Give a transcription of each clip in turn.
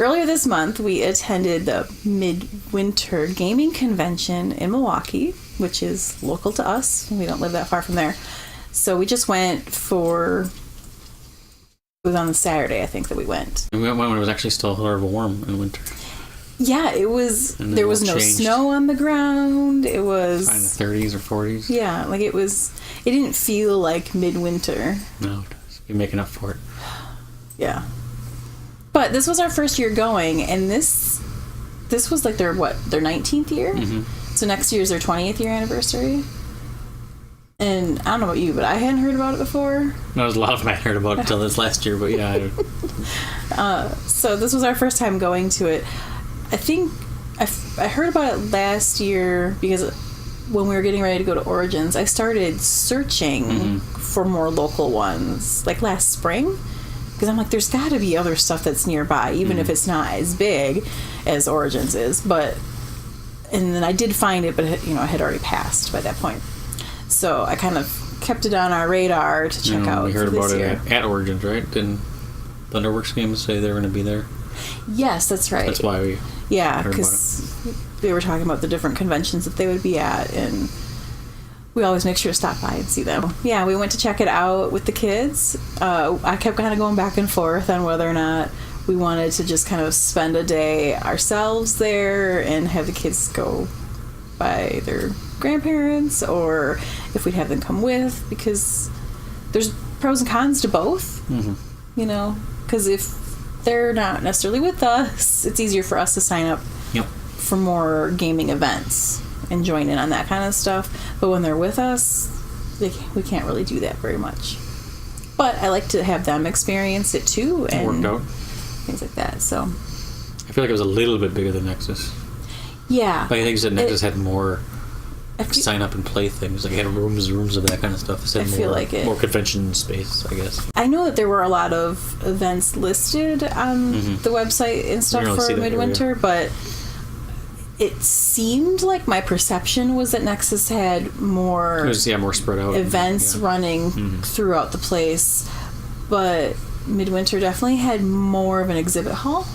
Earlier this month, we attended the Midwinter Gaming Convention in Milwaukee, which is local to us. We don't live that far from there. So we just went it was on the Saturday, I think, that we went. And we went when it was actually still horrible warm in winter. Yeah, it was. There was no snow on the ground. It was in the 30s or 40s. Yeah, like it didn't feel like midwinter. No, it does. You're making up for it. Yeah. But this was our first year going, and this was like their 19th year? Mm-hmm. So next year is their 20th year anniversary. And I don't know about you, but I hadn't heard about it before. No, there's a lot of them I heard about until this last year, but yeah. So this was our first time going to it. I think I heard about it last year because when we were getting ready to go to Origins, I started searching for more local ones, like last spring. Because I'm like, there's got to be other stuff that's nearby, even if it's not as big as Origins is. And then I did find it, but it had already passed by that point. So I kind of kept it on our radar to check out. We heard for this about year. it at Origins, right? Didn't Thunderworks Games say they were going to be there? Yes, that's right. That's why we because they were talking about the different conventions that they would be at, and we always make sure to stop by and see them. Yeah, we went to check it out with the kids. I kept kind of going back and forth on whether or not we wanted to just kind of spend a day ourselves there and have the kids go by their grandparents, or if we'd have them come with, because there's pros and cons to both. Because if they're not necessarily with us, it's easier for us to sign up for more gaming events and join in on that kind of stuff. But when they're with us, we can't really do that very much. But I like to have them experience it too, and worked out. Things like that. So I feel like it was a little bit bigger than Nexus. Yeah, but I think you said Nexus had more sign up and play things. Like it had rooms of that kind of stuff. It had more convention space, I guess. I know that there were a lot of events listed on the website and stuff for Midwinter, but it seemed like my perception was that Nexus had more more spread out events running throughout the place, but Midwinter definitely had more of an exhibit hall.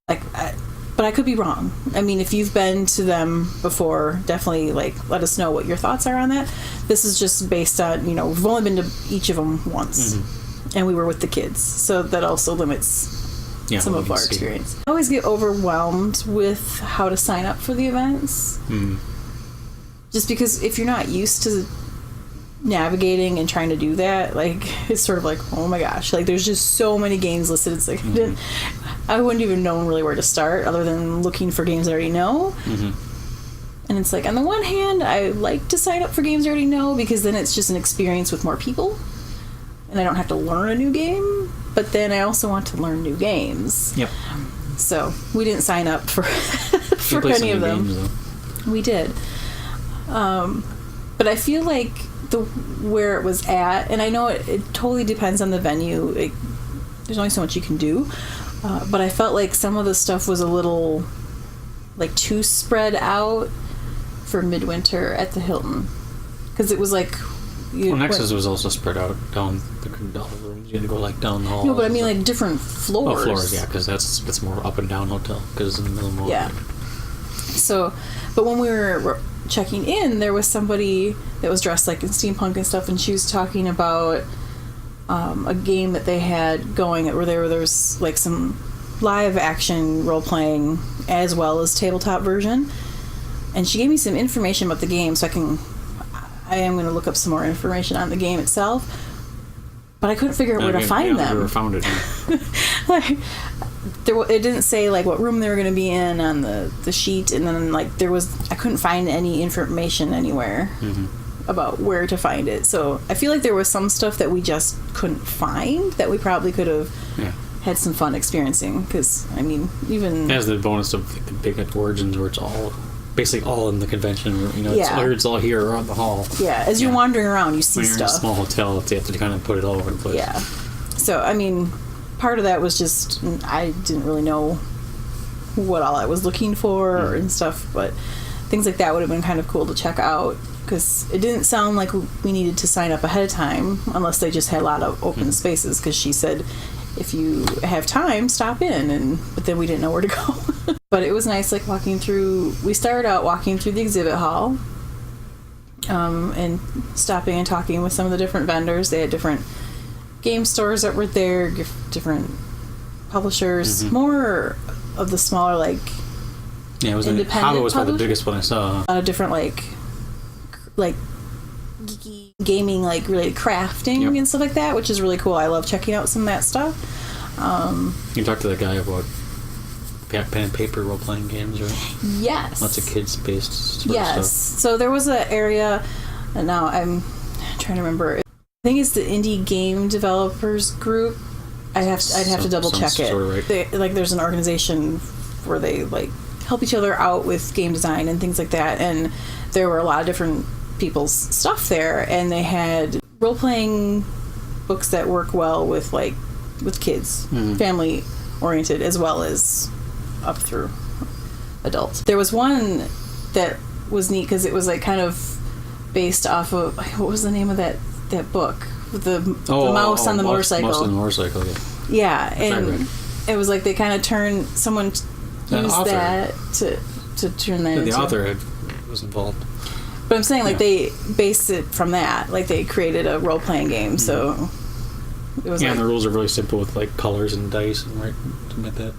But I could be wrong. I mean, if you've been to them before, definitely let us know what your thoughts are on that. This is just based on, we've only been to each of them once, and we were with the kids, so that also limits some of our experience. I always get overwhelmed with how to sign up for the events. Just because if you're not used to navigating and trying to do that, it's sort of like, oh my gosh, there's just so many games listed. It's like I wouldn't even know really where to start other than looking for games I already know. And it's like, on the one hand, I like to sign up for games I already know because then it's just an experience with more people and I don't have to learn a new game, but then I also want to learn new games. So we didn't sign up for any of them. Games, we did, but I feel like where it was at, and I know it totally depends on the venue. There's only so much you can do, but I felt like some of the stuff was a little too spread out for Midwinter at the Hilton, because it was Nexus was also spread out down the rooms. You had to go down the hall. No, but I mean different floors. Oh, floors, yeah, because it's more up and down hotel because it's in the middle of Milwaukee. Yeah. So, but when we were checking in, there was somebody that was dressed in steampunk and stuff, and she was talking about a game that they had going where there was some live action role playing as well as tabletop version, and she gave me some information about the game, so I am going to look up some more information on the game itself, but I couldn't figure out where to find them. Never found it. It didn't say what room they were going to be in on the sheet, and then I couldn't find any information anywhere about where to find it. So I feel like there was some stuff that we just couldn't find that we probably could have had some fun experiencing, because I mean, even as the bonus of the big Origins where it's all basically all in the convention room, it's all here around the hall. As you're wandering around, you see when you're stuff. In a small hotel, they have to kind of put it all over the place. So I mean, part of that was just I didn't really know what all I was looking for and stuff, but things like that would have been kind of cool to check out, because it didn't sound like we needed to sign up ahead of time unless they just had a lot of open spaces, because she said if you have time, stop in. But then we didn't know where to go. But it was nice, like walking through. We started out walking through the exhibit hall, and stopping and talking with some of the different vendors. They had different game stores that were there, different publishers, more of the smaller, like, yeah, it was independent was probably the biggest one I saw. Different like geeky gaming, like related crafting and stuff like that, which is really cool. I love checking out some of that stuff. You talked to the guy about pen and paper role playing games, right? Yes. Lots of kids based stuff. So there was an area, and now I'm trying to remember. I think it's the Indie Game Developers Group. I'd have to double check it. Right. There's an organization where they like help each other out with game design and things like that, and there were a lot of different people's stuff there, and they had role playing books that work well with kids, family oriented as well as up through adults. There was one that was neat because it was like kind of based off of, what was the name of that book with the mouse on the motorcycle? Mouse on the motorcycle. Yeah, and it was like they kind of turned someone used that to turn that into. The author was involved. But I'm saying, like, they based it from that. Like, they created a role-playing game, so it was and the rules are really simple with, like, colors and dice and something like that.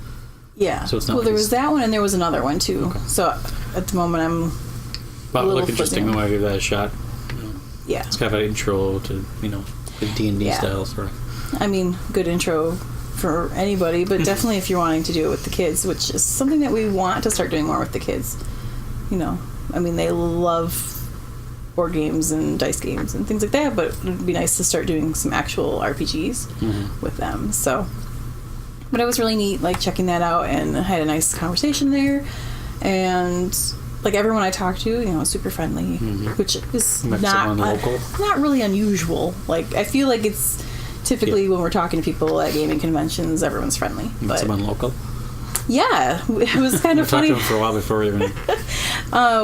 Yeah. So it's not there was that one, and there was another one, too. Okay. So, at the moment, I'm But it looked interesting. I might give that a shot. Yeah. It's kind of an intro to, the D&D style, sort of. I mean, good intro for anybody, but definitely if you're wanting to do it with the kids, which is something that we want to start doing more with the kids. I mean, they love board games and dice games and things like that, but it would be nice to start doing some actual RPGs with them. So, but it was really neat, like, checking that out, and I had a nice conversation there, and like everyone I talked to, super friendly, which is not really unusual. Like, I feel like it's typically when we're talking to people at gaming conventions, everyone's friendly. But someone local. Yeah, it was kind of funny. We talked to him for a while before we even.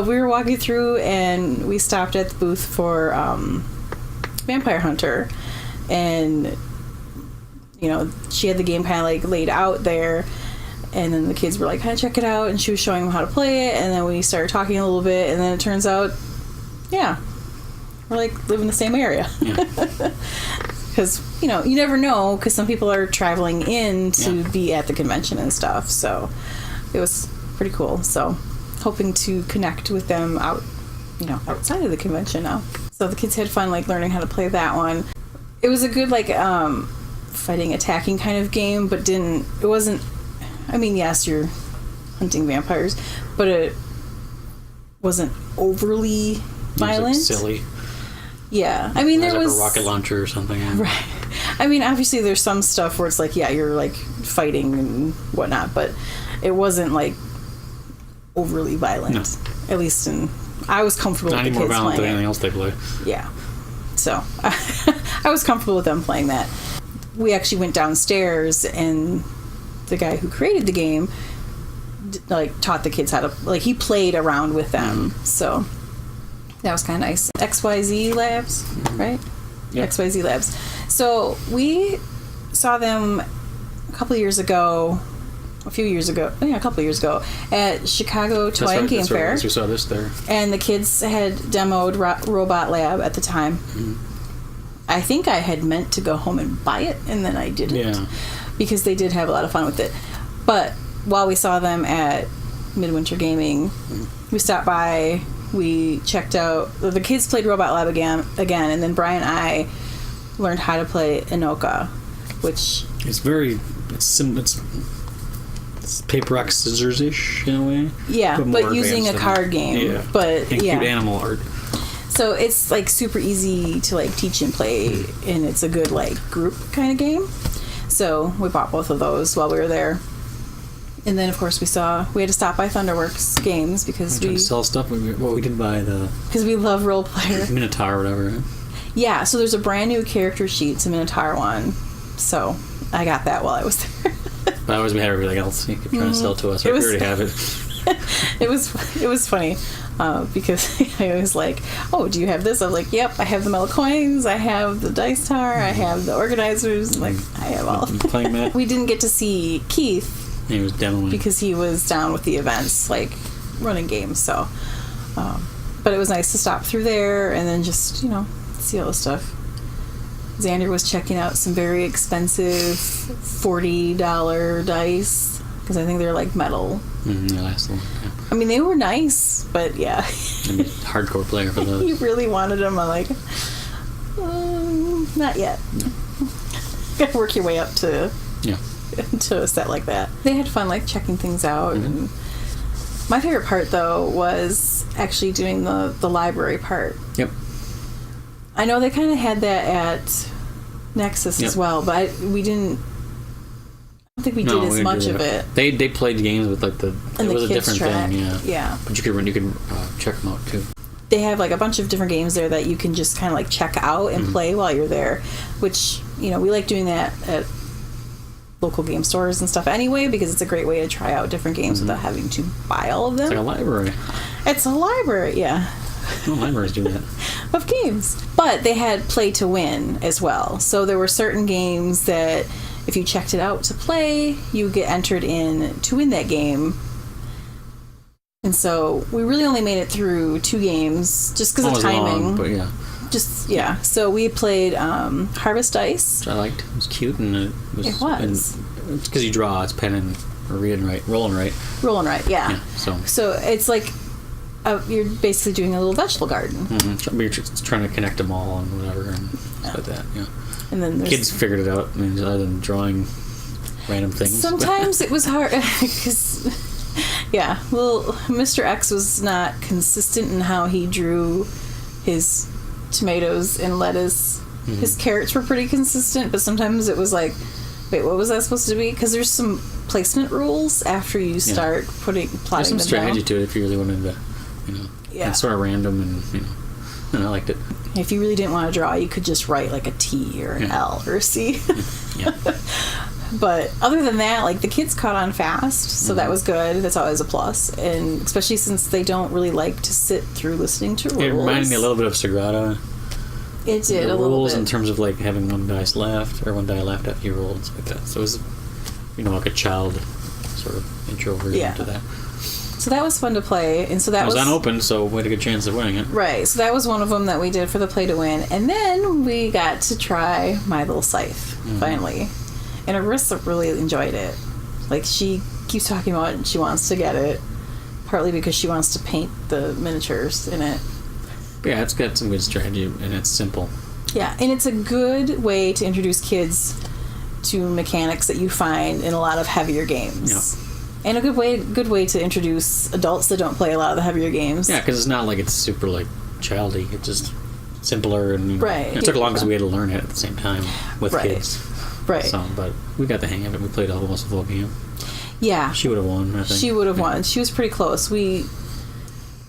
We were walking through, and we stopped at the booth for Vampire Hunter, and she had the game kind of like laid out there, and then the kids were like, kind of check it out, and she was showing them how to play it, and then we started talking a little bit, and then it turns out, we're like live in the same area. Because, you never know, because some people are traveling in to be at the convention and stuff. So it was pretty cool. So hoping to connect with them outside of the convention now. So the kids had fun, like, learning how to play that one. It was a good, like, fighting, attacking kind of game, but it wasn't, I mean, yes, you're hunting vampires, but it wasn't overly violent. It was, like, silly. Yeah, I mean, there was a rocket launcher or something. Right. I mean, obviously, there's some stuff where it's like, you're like fighting and whatnot, but it wasn't like overly violent. No. At least I was comfortable with the kids playing. Not any more violent than anything else they play. Yeah. So I was comfortable with them playing that. We actually went downstairs, and the guy who created the game, like, taught the kids how to, like, he played around with them. So that was kind of nice. XYZ Labs, right? Yeah. XYZ Labs. So we saw them a couple of years ago at Chicago Toy and Game Fair. We saw this there. And the kids had demoed Robot Lab at the time. I think I had meant to go home and buy it, and then I didn't. Yeah. Because they did have a lot of fun with it. But while we saw them at Midwinter Gaming, we stopped by. We checked out, the kids played Robot Lab again, and then Brian and I learned how to play Enoka, which it's paper rock scissors ish in a way. Yeah, but using a card game. Yeah. But and cute animal art. So it's like super easy to like teach and play, and it's a good like group kind of game. So we bought both of those while we were there. And then, of course, we had to stop by Thunderworks Games because we sell stuff. We didn't buy because we love role player Minotaur or whatever. Right? Yeah, so there's a brand new character sheet, it's a Minotaur one. So I got that while I was there. But otherwise, we had everything else you could try to sell to us. We already have it. It was funny because I was like, oh, do you have this? I was like, yep, I have the metal coins, I have the dice tower, I have the organizers, like I have all. You playing that? We didn't get to see Keith. He was demoing. Because he was down with the events, like running games, so but it was nice to stop through there and then just, see all the stuff. Xander was checking out some very expensive $40 dice, because I think they're like metal. They last a long time. I mean, they were nice, but yeah. I'm a hardcore player for those. You really wanted them. I'm like, not yet. No. Gotta work your way up to a set like that. They had fun, like, checking things out. Mm-hmm. And my favorite part, though, was actually doing the library part. Yep. I know they kind of had that at Nexus as well, but we didn't. I don't think we did as much of it. They played games with like it was a different track. thing, yeah. Yeah. But you could check them out too. They have like a bunch of different games there that you can just kind of like check out and play while you're there, which we like doing that at local game stores and stuff anyway, because it's a great way to try out different games without having to buy all of them. It's like a library. It's a library, yeah. No libraries do that. Of games. But they had play to win as well. So there were certain games that if you checked it out to play, you get entered in to win that game. And so we really only made it through 2 games just because of timing. Long, but yeah. Yeah. So we played Harvest Dice. Which I liked. It was cute and it was. It's because you draw. It's pen and rolling right. Rolling right, yeah. So it's like you're basically doing a little vegetable garden. Mm-hmm. You're just trying to connect them all and whatever and stuff like that. Yeah. And then kids figured it out. I mean, other than drawing random things. Sometimes it was hard because, Mr. X was not consistent in how he drew his tomatoes and lettuce. Mm-hmm. His carrots were pretty consistent, but sometimes it was like, wait, what was that supposed to be? Because there's some placement rules after you start plotting them down. There's some strategy to it if you really wanted to, it's sort of random and I liked it. If you really didn't want to draw, you could just write like a T or an L or a C. Yeah. But other than that, like the kids caught on fast, so that was good. That's always a plus, and especially since they don't really like to sit through listening to rules. It reminded me a little bit of Sagrada. It did a little bit. Rules in terms of like having one dice left or one die left after you rolled and stuff like that. So it was, like a child sort of intro version to that. So that was fun to play, and so that was unopened, so we had a good chance of winning it. Right, so that was one of them that we did for the play to win, and then we got to try My Little Scythe finally, and Arissa really enjoyed it. Like she keeps talking about it, and she wants to get it, partly because she wants to paint the miniatures in it. But yeah, it's got some good strategy, and it's simple. Yeah, and it's a good way to introduce kids to mechanics that you find in a lot of heavier games. Yeah. And a good way to introduce adults that don't play a lot of the heavier games. Yeah, because it's not like it's super like childy. It's just simpler and right. It took long because we had to learn it at the same time with kids. Right. So, but we got the hang of it. We played almost the full game. Yeah. She would have won, I think. She would have won. She was pretty close. We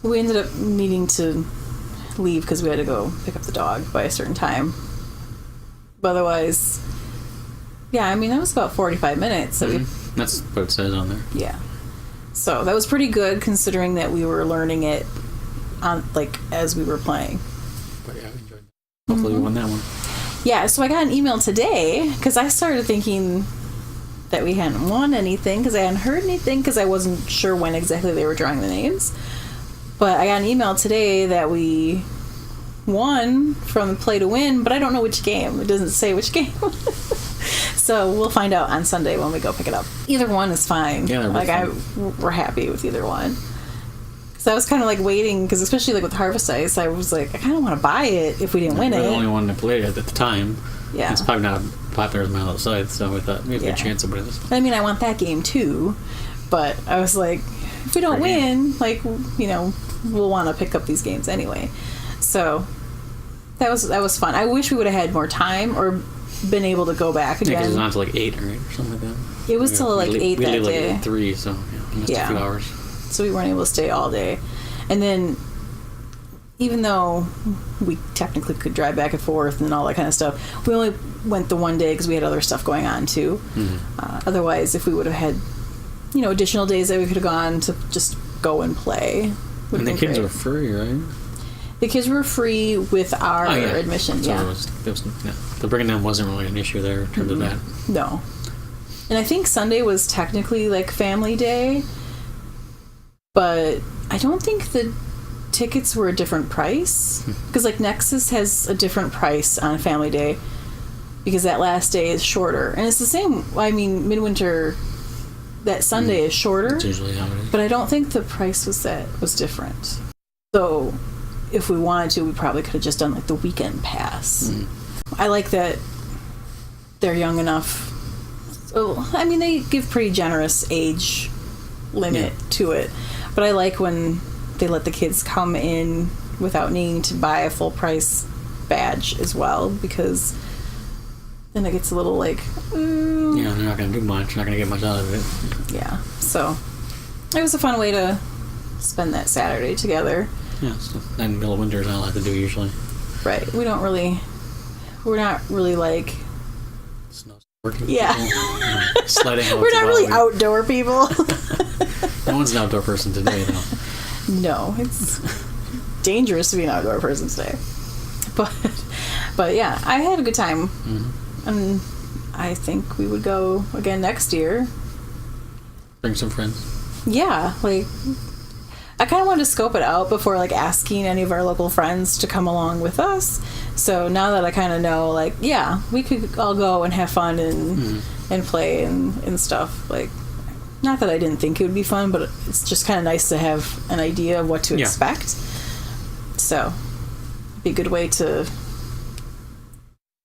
ended up needing to leave because we had to go pick up the dog by a certain time. But otherwise, that was about 45 minutes. So that's what it says on there. Yeah. So that was pretty good considering that we were learning it on as we were playing. But yeah, we enjoyed it. Hopefully we won that one. Yeah, so I got an email today because I started thinking that we hadn't won anything because I hadn't heard anything because I wasn't sure when exactly they were drawing the names. But I got an email today that we won from the play to win, but I don't know which game. It doesn't say which game. So we'll find out on Sunday when we go pick it up. Either one is fine. Yeah, we're happy with either one. Because I was kind of waiting, because especially with Harvest Dice, I was like, I kind of want to buy it if we didn't win it. We're the only one to play it at the time. Yeah. It's probably not popular as My Little Scythe, so we thought we had a good chance of winning this one. I mean, I want that game too, but I was like, if we don't win, we'll want to pick up these games anyway. So that was fun. I wish we would have had more time or been able to go back again. Yeah, because it was on to 8, right? Or something like that. It was till 8 that day. We leave at 3, so we missed a few hours. So we weren't able to stay all day. And then, even though we technically could drive back and forth and all that kind of stuff, we only went the one day because we had other stuff going on too. Mm-hmm. Otherwise, if we would have had, additional days that we could have gone to just go and play. And the kids were free, right? The kids were free with our admission. So yeah. The bringing them wasn't really an issue there in terms of that. No. And I think Sunday was technically like family day, but I don't think the tickets were a different price, because like Nexus has a different price on family day because that last day is shorter, and it's the same. I mean, Midwinter, that Sunday is shorter. That's usually how it is. But I don't think the price was different. So if we wanted to, we probably could have just done like the weekend pass. I like that they're young enough. So, I mean, they give pretty generous age limit to it, but I like when they let the kids come in without needing to buy a full price badge as well, because then it gets a little like, yeah, they're not going to do much. You're not going to get much out of it. Yeah, so it was a fun way to spend that Saturday together. Yeah, so, and Midwinter is all I have to do usually. Right. We're not really like... Working yeah. Sledding. We're not really outdoor people. No one's an outdoor person today, though. No, it's dangerous to be an outdoor person today. But yeah, I had a good time. And I think we would go again next year. Bring some friends. Yeah, like I kind of wanted to scope it out before like asking any of our local friends to come along with us. So now that I kind of know, like, yeah, we could all go and have fun and play and stuff. Like, not that I didn't think it would be fun, but it's just kind of nice to have an idea of what to expect. So it'd be a good way to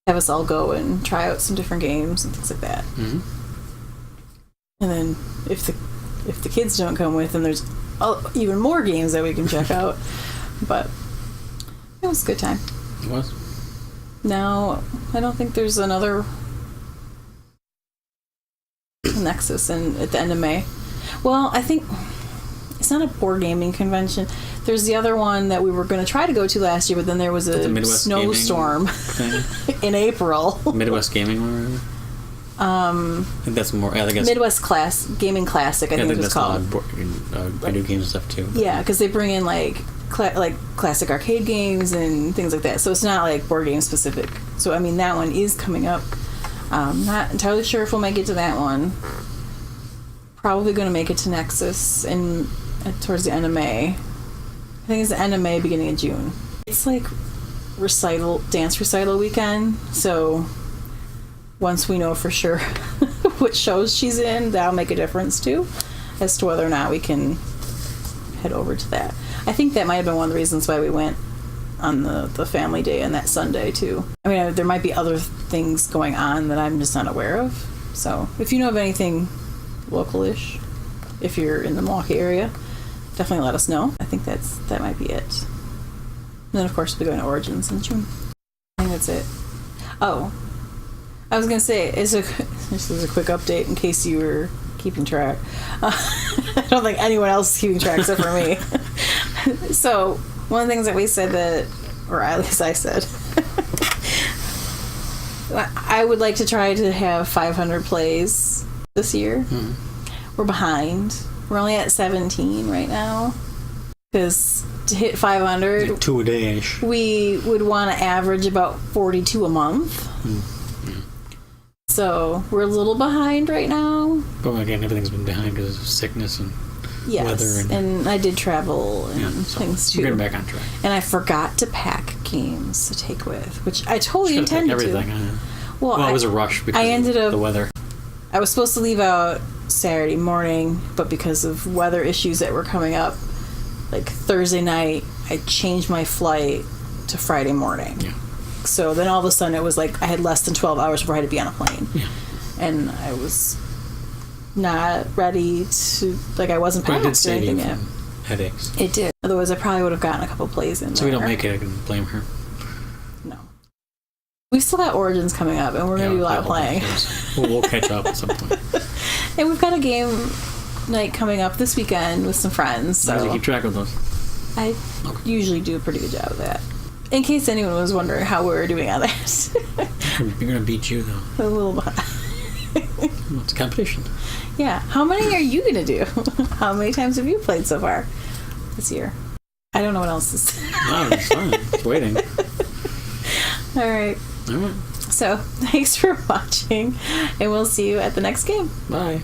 have us all go and try out some different games and things like that. And then if the kids don't come with, then there's even more games that we can check out. But it was a good time. It was. Now, I don't think there's another Nexus at the end of May. Well, I think it's not a board gaming convention. There's the other one that we were going to try to go to last year, but then there was a snowstorm in April. Midwest Gaming one, I think that's more. I think it's Midwest Gaming Classic. I think it's called. Video games and stuff too. Yeah, because they bring in like classic arcade games and things like that. So it's not like board game specific. So I mean, that one is coming up. Not entirely sure if we'll make it to that one. Probably going to make it to Nexus towards the end of May. I think it's the end of May, beginning of June. It's like dance recital weekend. So once we know for sure which shows she's in, that'll make a difference too, as to whether or not we can head over to that. I think that might have been one of the reasons why we went on the family day and that Sunday too. I mean, there might be other things going on that I'm just not aware of. So if you know of anything local-ish, if you're in the Milwaukee area, definitely let us know. I think that might be it. And then of course we'll be going to Origins in June. I think that's it. Oh, I was gonna say, this is a quick update in case you were keeping track. I don't think anyone else is keeping track except for me. So one of the things that we said or at least I said, I would like to try to have 500 plays this year. We're behind. We're only at 17 right now. Because to hit 500, 2 a day-ish. We would want to average about 42 a month. So we're a little behind right now. But again, everything's been behind because of sickness and weather. And I did travel and things too. We're getting back on track. And I forgot to pack games to take with, which I totally intended everything to. On it. Well, it was a rush because of the weather. I was supposed to leave out Saturday morning, but because of weather issues that were coming up, like Thursday night, I changed my flight to Friday morning. Yeah. So then all of a sudden it was like I had less than 12 hours before I had to be on a plane. Yeah. And I was not ready to, like, I wasn't packed or anything yet. Headaches. It did. Otherwise I probably would have gotten a couple plays in there. So we don't make it, I can blame her. No. We still got Origins coming up, and we're going to do a lot of playing. We'll catch up at some point. And we've got a game night coming up this weekend with some friends. So how do you keep track of those? I usually do a pretty good job of that. In case anyone was wondering how we were doing on that. You're going to beat you, though. A little bit. It's a competition. Yeah. How many are you going to do? How many times have you played so far this year? I don't know what else is. No, it's fine. It's waiting. All right. So, thanks for watching, and we'll see you at the next game. Bye.